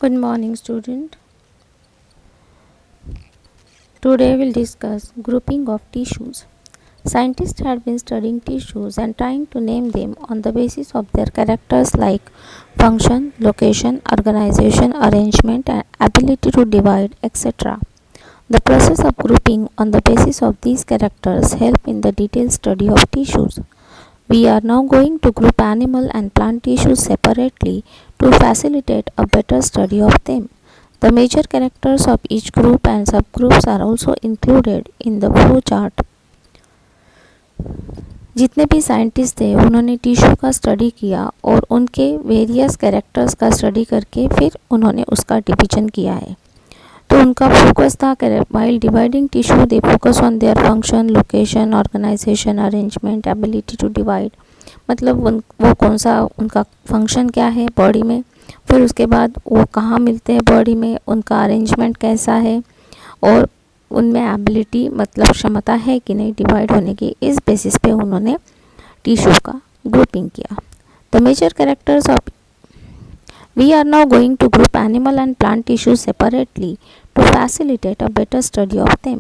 Good morning, student. Today we'll discuss grouping of tissues. Scientists have been studying tissues and trying to name them on the basis of their characters like function, location, organization, arrangement, and ability to divide, etc. The process of grouping on the basis of these characters help in the detailed study of tissues. We are now going to group animal and plant tissues separately to facilitate a better study of them. The major characters of each group and subgroups are also included in the flow chart. जितने भी scientist थे उन्होंने tissue का study किया और उनके various characters का study करके फिर उन्होंने उसका डिवीजन किया है. तो उनका फोकस था while dividing tissue they focus on their function, location, organisation, arrangement, ability to divide. मतलब वो कौन सा उनका फंक्शन क्या है बॉडी में, फिर उसके बाद वो कहाँ मिलते हैं बॉडी में, उनका अरेंजमेंट कैसा है और उनमें एबिलिटी मतलब क्षमता है कि नहीं डिवाइड होने की. इस बेसिस पे उन्होंने टिश्यू का ग्रुपिंग किया. The major characters of We are now going to group animal and plant tissues separately to facilitate a better study of them.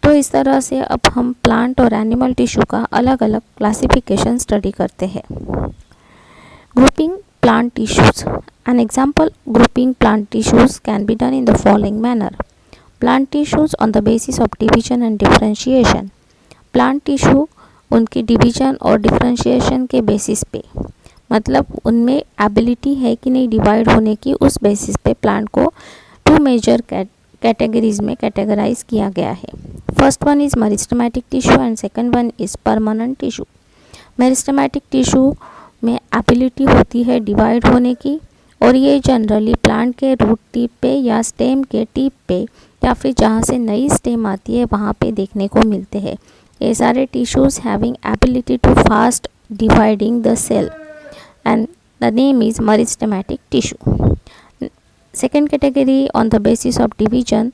तो इस तरह से अब हम प्लांट और एनिमल टिश्यू का अलग अलग क्लासिफिकेशन स्टडी करते हैं. Grouping plant tissues. An example grouping plant tissues can be done in the following manner. Plant tissues on the basis of division and differentiation. Plant tissue उनकी division और differentiation के basis पे, मतलब उनमें ability है कि नहीं डिवाइड होने की, उस बेसिस पे प्लांट को टू मेजर कैटेगरीज में कैटेगराइज किया गया है. First one is meristematic tissue and second one is permanent tissue. Meristematic tissue में एबिलिटी होती है डिवाइड होने की और ये जनरली प्लांट के रूट टिप पे या स्टेम के टिप पे या फिर जहाँ से नई स्टेम आती है वहाँ पे देखने को मिलते हैं. ये सारे tissues having ability to fast dividing the cell and the name is meristematic tissue. Second category on the basis of division,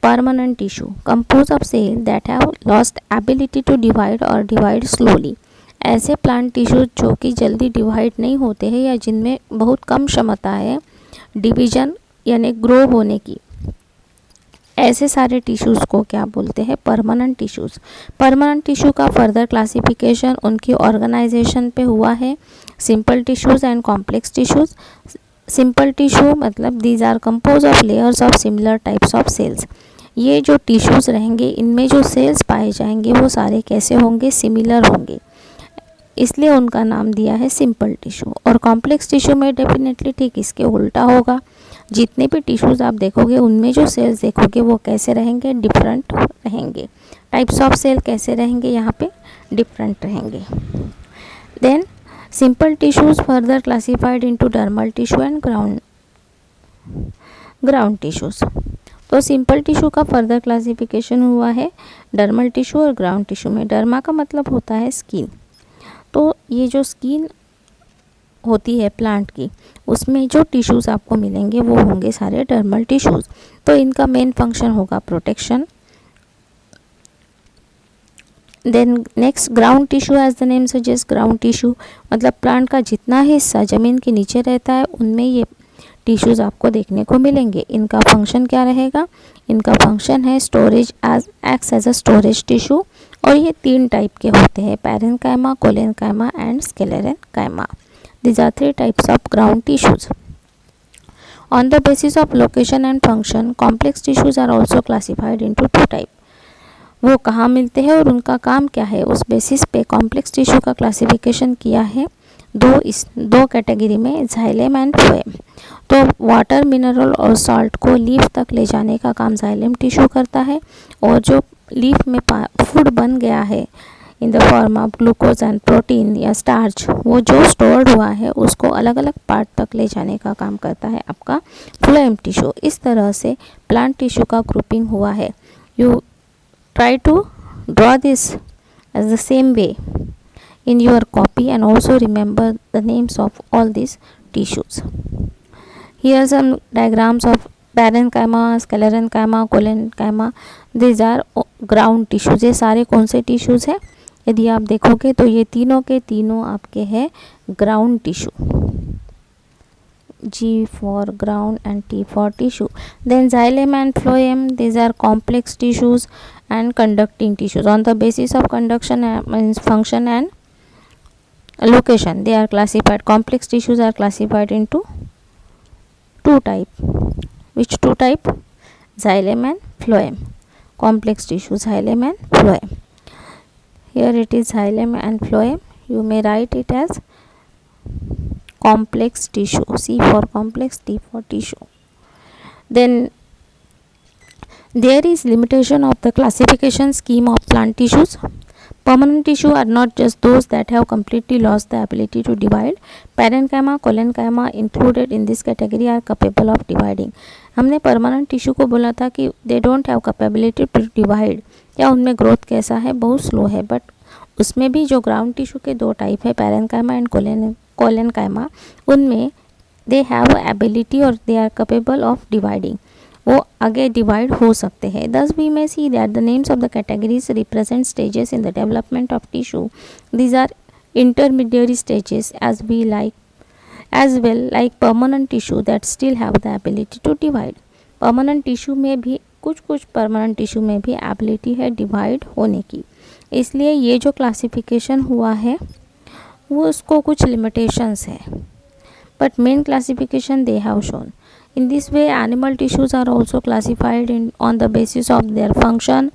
permanent tissue composed of cells that have lost ability to divide or divide slowly. ऐसे plant tissue जो कि जल्दी divide नहीं होते हैं या जिनमें बहुत कम क्षमता है डिवीजन यानी ग्रो होने की, ऐसे सारे टिश्यूज़ को क्या बोलते हैं, परमानेंट टिश्यूज़. परमानेंट टिश्यू का फर्दर क्लासिफिकेशन उनकी ऑर्गेनाइजेशन पे हुआ है. Simple tissues and complex tissues. Simple tissue मतलब these are composed of layers of similar types of cells. ये जो टिश्यूज़ रहेंगे इनमें जो सेल्स पाए जाएंगे वो सारे कैसे होंगे, सिमिलर होंगे, इसलिए उनका नाम दिया है सिंपल टिश्यू. और कॉम्प्लेक्स टिश्यू में डेफिनेटली ठीक इसके उल्टा होगा. जितने भी टिश्यूज़ आप देखोगे उनमें जो सेल्स देखोगे वो कैसे रहेंगे, डिफरेंट रहेंगे. टाइप्स ऑफ सेल कैसे रहेंगे, यहाँ पे डिफरेंट रहेंगे. Then simple tissues further classified into dermal tissue and ground tissues. तो सिंपल टिश्यू का फर्दर क्लासिफिकेशन हुआ है डर्मल टिश्यू और ग्राउंड टिश्यू में. डर्मा का मतलब होता है स्किन. तो ये जो स्किन होती है प्लांट की, उसमें जो टिश्यूज़ आपको मिलेंगे वो होंगे सारे डर्मल टिश्यूज़. तो इनका मेन फंक्शन होगा protection. Then next ground tissue, as the name suggest ground tissue मतलब प्लांट का जितना हिस्सा ज़मीन के नीचे रहता है उनमें ये टिश्यूज़ आपको देखने को मिलेंगे. इनका फंक्शन क्या रहेगा, इनका फंक्शन है storage, acts as a storage tissue. और ये 3 टाइप के होते हैं, parenchyma, collenchyma and sclerenchyma. These are 3 types of ground tissues. On the basis of location and function, complex tissues are also classified into 2 types. वो कहाँ मिलते हैं और उनका काम क्या है, उस बेसिस पे कॉम्प्लेक्स टिश्यू का क्लासिफिकेशन किया है दो कैटेगरी में, जाइलेम एंड फ्लोएम. तो वाटर, मिनरल और सॉल्ट को लीफ तक ले जाने का काम जाइलेम टिश्यू करता है और जो लीफ में फूड बन गया है इन the form of glucose and protein या स्टार्च, वो जो स्टोर्ड हुआ है उसको अलग अलग पार्ट तक ले जाने का काम करता है आपका फ्लोएम टिश्यू. इस तरह से प्लांट टिश्यू का ग्रुपिंग हुआ है. You try to draw this as the same way in your copy and also remember the names of all these tissues. Here are some diagrams of parenchyma, sclerenchyma, collenchyma. These are ground tissues. ये सारे कौन से tissues हैं, यदि आप देखोगे तो ये तीनों के तीनों आपके हैं ground tissue. G for ground and T for tissue. Then xylem and phloem, these are complex tissues and conducting tissues. On the basis of conduction means function and location, they are classified. Complex tissues are classified into two type. Which two type? Xylem and phloem. Complex tissues, xylem and phloem. Here it is xylem and phloem. You may write it as complex tissue. C for complex, T for tissue. Then there is limitation of the classification scheme of plant tissues. Permanent tissue are not just those that have completely lost the ability to divide. Parenchyma, collenchyma included in this category are capable of dividing. हमने permanent tissue को बोला था कि they don't have capability to divide, या उनमें growth कैसा है, बहुत स्लो है. बट उसमें भी जो ग्राउंड टिश्यू के दो टाइप है, पैरेन्काइमा एंड कोलेनकाइमा, उनमें दे हैव एबिलिटी और they are capable of dividing, वो आगे डिवाइड हो सकते हैं. Thus we may see that the names of the categories represent stages in the development of tissue. These are intermediate stages as well like permanent tissue that still have the ability to divide. Permanent tissue में भी कुछ permanent tissue में भी ability है divide होने की. इसलिए ये जो क्लासिफिकेशन हुआ है वो उसको कुछ लिमिटेशंस है, but main classification they have shown. In this way, animal tissues are also classified on the basis of their function.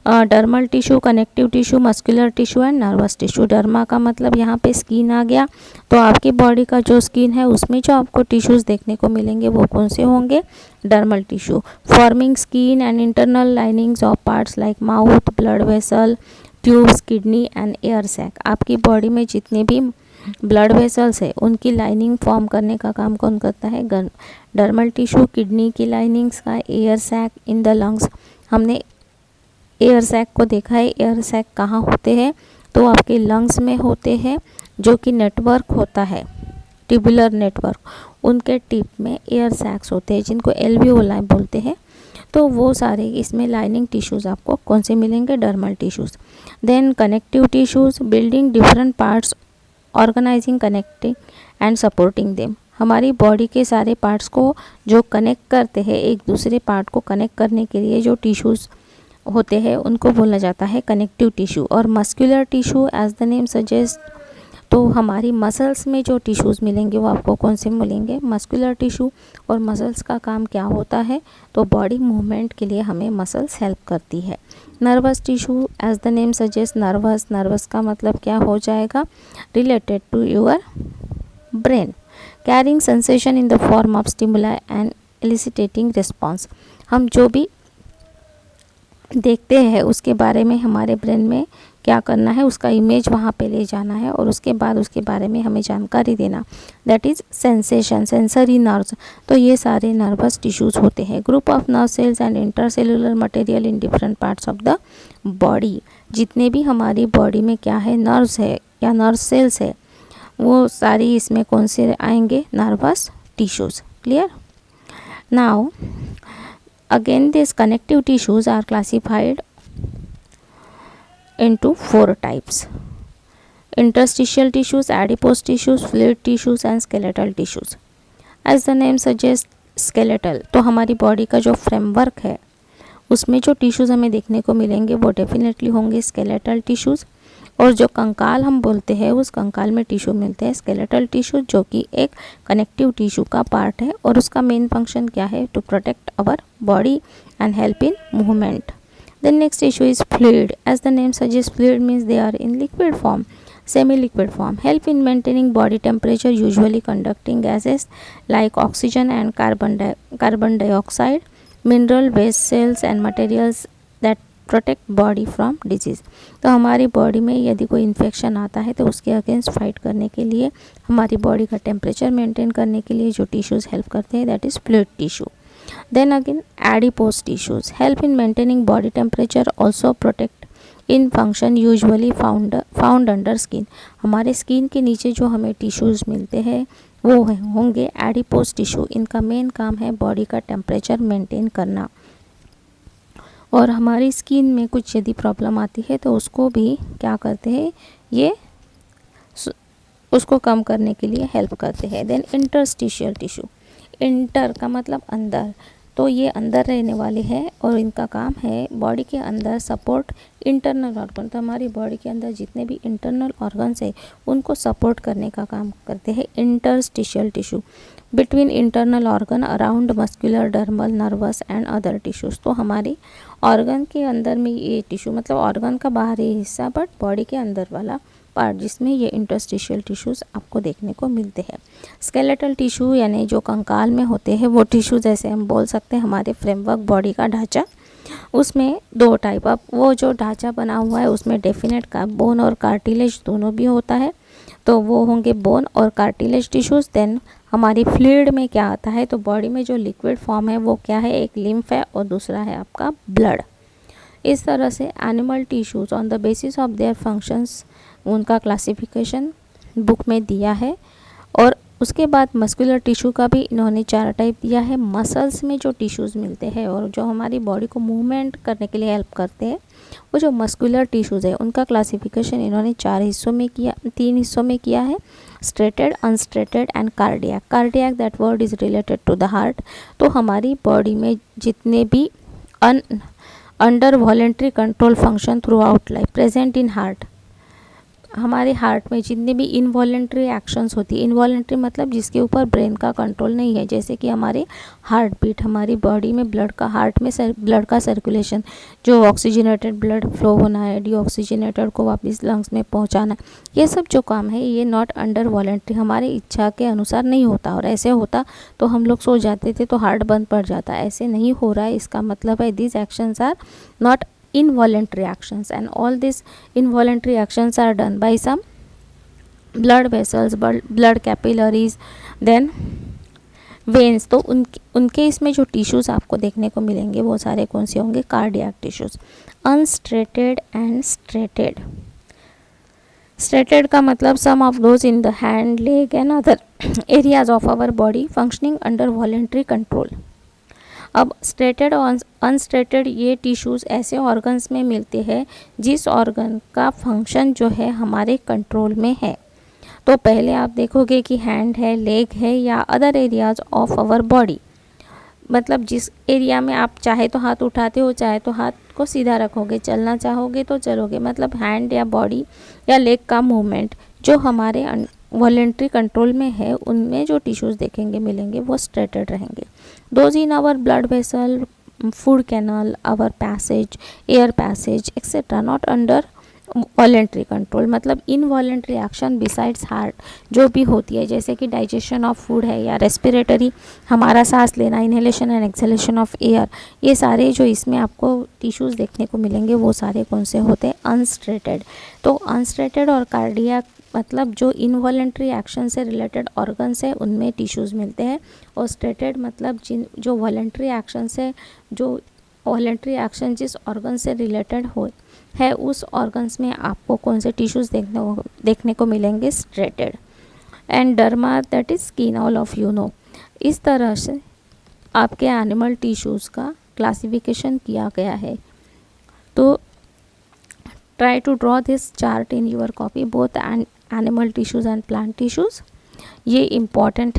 Dermal tissue, connective tissue, muscular tissue and nervous tissue. Derma का मतलब यहाँ पे skin आ गया, तो आपकी body का जो skin है उसमें जो आपको टिश्यूज़ देखने को मिलेंगे वो कौन से होंगे? Dermal tissue. Forming skin and internal linings of parts like mouth, blood vessel, tubes, kidney and air sac. आपकी बॉडी में जितने भी ब्लड वेसल्स है उनकी लाइनिंग फॉर्म करने का काम कौन करता है? Dermal tissue. किडनी की लाइनिंग्स का, air sac in the lungs. हमने एयर सैक को देखा है. एयर सैक कहाँ होते हैं? तो आपके लंग्स में होते हैं, जो कि नेटवर्क होता है, ट्यूबुलर नेटवर्क. उनके टिप में एयर सैक्स होते हैं जिनको एल्वियोलाई बोलते हैं. तो वो सारे इसमें लाइनिंग टिश्यूज़ आपको कौन से मिलेंगे? Dermal tissues. Then connective tissues, building different parts, organising, connecting and supporting them. हमारी बॉडी के सारे पार्ट्स को जो कनेक्ट करते हैं, एक दूसरे पार्ट को कनेक्ट करने के लिए जो टिश्यूज़ होते हैं उनको बोला जाता है कनेक्टिव टिश्यू. और muscular tissue as the name suggest, तो हमारी मसल्स में जो टिश्यूज़ मिलेंगे वो आपको कौन से मिलेंगे? Muscular tissue. और मसल्स का काम क्या होता है? तो बॉडी मूवमेंट के लिए हमें मसल्स हेल्प करती है. Nervous tissue as the name suggest, nervous. Nervous का मतलब क्या हो जाएगा? Related to your brain, carrying sensation in the form of stimuli and elicitating response. हम जो भी देखते हैं उसके बारे में हमारे ब्रेन में क्या करना है, उसका इमेज वहाँ पे ले जाना है और उसके बाद उसके बारे में हमें जानकारी देना. That is sensation, sensory nerves. तो ये सारे नर्वस टिश्यूज़ होते हैं. Group of nerve cells and intercellular material in different parts of the body. जितने भी हमारी बॉडी में क्या है, नर्व्स है या नर्व सेल्स है, वो सारी इसमें कौन से आएंगे? Nervous tissues. Clear? Now again these connective tissues are classified into four types: interstitial tissues, adipose tissues, fluid tissues and skeletal tissues. As the name suggests, skeletal, तो हमारी बॉडी का जो फ्रेमवर्क है उसमें जो टिश्यूज़ हमें देखने को मिलेंगे वो डेफिनेटली होंगे स्केलेटल टिश्यूज़. और जो कंकाल हम बोलते हैं उस कंकाल में टिश्यू मिलते हैं स्केलेटल टिश्यू, जो कि एक कनेक्टिव टिश्यू का पार्ट है. और उसका मेन फंक्शन क्या है? To protect our body and help in movement. Then next tissue is fluid. As the name suggest, fluid means they are in liquid form, semi liquid form, help in maintaining body temperature, usually conducting gases like oxygen and carbon dioxide, mineral waste cells and materials that protect body from disease. तो हमारी body में यदि कोई infection आता है तो उसके against fight करने के लिए, हमारी बॉडी का टेम्परेचर मेंटेन करने के लिए जो टिश्यूज़ हेल्प करते हैं, that is fluid tissue. Then again adipose tissues help in maintaining body temperature, also protect in function, usually found under skin. हमारे स्किन के नीचे जो हमें टिश्यूज़ मिलते हैं वो होंगे एडिपोज टिश्यू. इनका मेन काम है बॉडी का टेम्परेचर मेंटेन करना. और हमारी स्किन में कुछ यदि प्रॉब्लम आती है तो उसको भी क्या करते हैं, ये उसको कम करने के लिए हेल्प करते हैं। देन इंटरस्टिशियल टिश्यू, इंटर का मतलब अंदर, तो ये अंदर रहने वाले हैं और इनका काम है बॉडी के अंदर सपोर्ट इंटरनल ऑर्गन, तो हमारी बॉडी के अंदर जितने भी इंटरनल ऑर्गन्स है उनको सपोर्ट करने का काम करते हैं interstitial tissue. Between internal organ around muscular, dermal, nervous and other tissues, तो हमारी ऑर्गन के अंदर में ये टिश्यू मतलब ऑर्गन का बाहरी हिस्सा बट बॉडी के अंदर वाला पार्ट जिसमें ये इंटरस्टिशियल टिश्यूज़ आपको देखने को मिलते हैं। स्केलेटल टिश्यू यानी जो कंकाल में होते हैं वो टिश्यू, जैसे हम बोल सकते हैं हमारे फ्रेमवर्क बॉडी का ढांचा, उसमें दो टाइप, अब वो जो ढांचा बना हुआ है उसमें डेफिनेट का बोन और कार्टिलेज दोनों भी होता है, तो वो होंगे बोन और कार्टिलेज टिश्यूज़। देन हमारी फ्लूइड में क्या आता है, तो बॉडी में जो लिक्विड फॉर्म है वो क्या है, एक लिम्फ है और दूसरा है आपका ब्लड। इस तरह से animal tissues on the basis of their functions उनका क्लासिफिकेशन बुक में दिया है। और उसके बाद मस्कुलर टिश्यू का भी इन्होंने 4 टाइप दिया है। मसल्स में जो टिश्यूज़ मिलते हैं और जो हमारी बॉडी को मूवमेंट करने के लिए हेल्प करते हैं, वो जो मस्कुलर टिश्यूज़ है उनका क्लासिफिकेशन इन्होंने 4 हिस्सों में किया, 3 हिस्सों में किया है, striated, unstriated and cardiac. Cardiac that word is related to the heart, तो हमारी बॉडी में जितने भी under voluntary control function throughout life present in heart, हमारे हार्ट में जितने भी इनवॉलेंट्री एक्शंस होती है, इनवॉलेंट्री मतलब जिसके ऊपर ब्रेन का कंट्रोल नहीं है, जैसे कि हमारे हार्ट बीट, हमारी बॉडी में ब्लड का, हार्ट में ब्लड का सर्कुलेशन, जो ऑक्सीजनेटेड ब्लड फ्लो होना है, डीऑक्सीजनेटेड को वापस लंग्स में पहुंचाना, ये सब जो काम है ये नॉट अंडर वॉलेंट्री, हमारी इच्छा के अनुसार नहीं होता। और ऐसे होता तो हम लोग सो जाते थे तो हार्ट बंद पड़ जाता, ऐसे नहीं हो रहा है। इसका मतलब है this actions are not involuntary actions and all these involuntary actions are done by some blood vessels, blood capillaries, then veins। तो उनके इसमें जो टिश्यूज़ आपको देखने को मिलेंगे वो सारे कौन से होंगे, cardiac tissues. Unstriated and striated, striated का मतलब some of those in the hand, leg and other areas of our body functioning under voluntary control. अब स्ट्रेटेड और अनस्ट्रेटेड ये टिश्यूज़ ऐसे ऑर्गन्स में मिलते हैं जिस ऑर्गन का फंक्शन जो है हमारे कंट्रोल में है। तो पहले आप देखोगे कि हैंड है, लेग है या other areas of our body, मतलब जिस एरिया में आप चाहे तो हाथ उठाते हो, चाहे तो हाथ को सीधा रखोगे, चलना चाहोगे तो चलोगे, मतलब हैंड या बॉडी या लेग का मूवमेंट जो हमारे वॉलेंट्री कंट्रोल में है, उनमें जो टिश्यूज़ देखेंगे मिलेंगे वो स्ट्रेटेड रहेंगे। Those in our blood vessel, food canal, our passage, air passage etcetera not under voluntary control, मतलब इनवॉलेंट्री एक्शन बिसाइड्स हार्ट जो भी होती है, जैसे कि डाइजेशन ऑफ फूड है या रेस्पिरेटरी, हमारा सांस लेना, inhalation and exhalation of air, ये सारे जो इसमें आपको टिश्यूज़ देखने को मिलेंगे वो सारे कौन से होते हैं, अनस्ट्रेटेड। तो अनस्ट्रेटेड और कार्डियक मतलब जो इनवॉलेंट्री एक्शन से रिलेटेड ऑर्गन्स है उनमें टिश्यूज़ मिलते हैं, और स्ट्रेटेड मतलब जो वॉलेंट्री एक्शन से, जो वॉलेंट्री एक्शन जिस ऑर्गन से रिलेटेड हो है उस ऑर्गन्स में आपको कौन से टिश्यूज़ देखने को मिलेंगे, striated. And derma that is skin, all of you know. इस तरह से आपके एनिमल टिश्यूज़ का क्लासिफिकेशन किया गया है। तो try to draw this chart in your copy, both animal tissues and plant tissues, ये इम्पॉर्टेंट है।